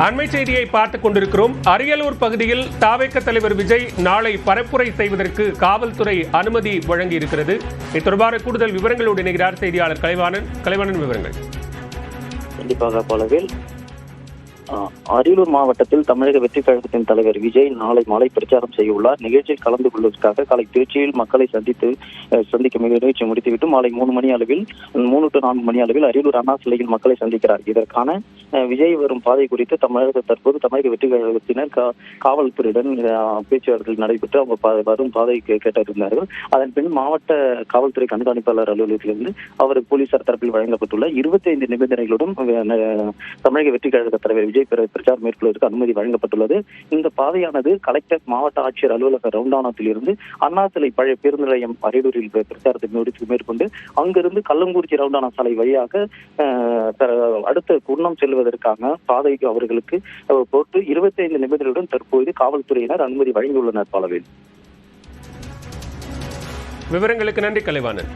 அண்மை செய்தியை பார்த்துக் கொண்டிருக்கிறோம். அரியலூர் பகுதியில் தாவேக தலைவர் விஜய் நாளை பரப்புரை செய்வதற்கு காவல்துறை அனுமதி வழங்கியிருக்கிறது. இது தொடர்பான கூடுதல் விவரங்களோடு இணைகிறார் செய்தியாளர் கலைவாணன். விவரங்கள். கண்டிப்பாக போலவில் அரியலூர் மாவட்டத்தில் தமிழக வெற்றி கழகத்தின் தலைவர் விஜய் நாளை மாலை பிரச்சாரம் செய்ய உள்ளார். நிகழ்ச்சியில் கலந்து கொள்வதற்காக காலை திருச்சியில் மக்களை சந்திக்க நிகழ்ச்சி முடித்துவிட்டு மாலை 3 மணி அளவில் 3 to 4 மணி அளவில் அரியலூர் அண்ணா சிலையில் மக்களை சந்திக்கிறார். இதற்கான விஜய் வரும் பாதை குறித்து தற்போது தமிழக வெற்றி கழகத்தினர் காவல்துறையுடன் பேச்சுவார்த்தை நடைபெற்று அவங்க வரும் பாதை கேட்டறிந்தார்கள். அதன் பின் மாவட்ட காவல்துறை கண்காணிப்பாளர் அலுவலகத்திலிருந்து அவருக்கு போலீசார் தரப்பில் வழங்கப்பட்டுள்ள 25 நிபந்தனைகளுடன் தமிழக வெற்றி கழக தலைவர் பிரச்சாரம் மேற்கொள்வதற்கு அனுமதி வழங்கப்பட்டுள்ளது. இந்த பாதையானது கலெக்டர் மாவட்ட ஆட்சியர் அலுவலக ரவுண்டானாத்தில் இருந்து அண்ணா சிலை பழைய பேருந்து நிலையம் அரியலூரில் பிரச்சாரத்தை மேற்கொண்டு அங்கிருந்து கள்ளங்குறிச்சி ரவுண்டானா சாலை வழியாக அடுத்த குன்னம் செல்வதற்கான பாதை அவர்களுக்கு போட்டு 25 நிபந்தனைகளுடன் தற்போது காவல்துறையினர் அனுமதி வழங்கியுள்ளனர். பலவேல் விவரங்களுக்கு நன்றி கலைவாணன்.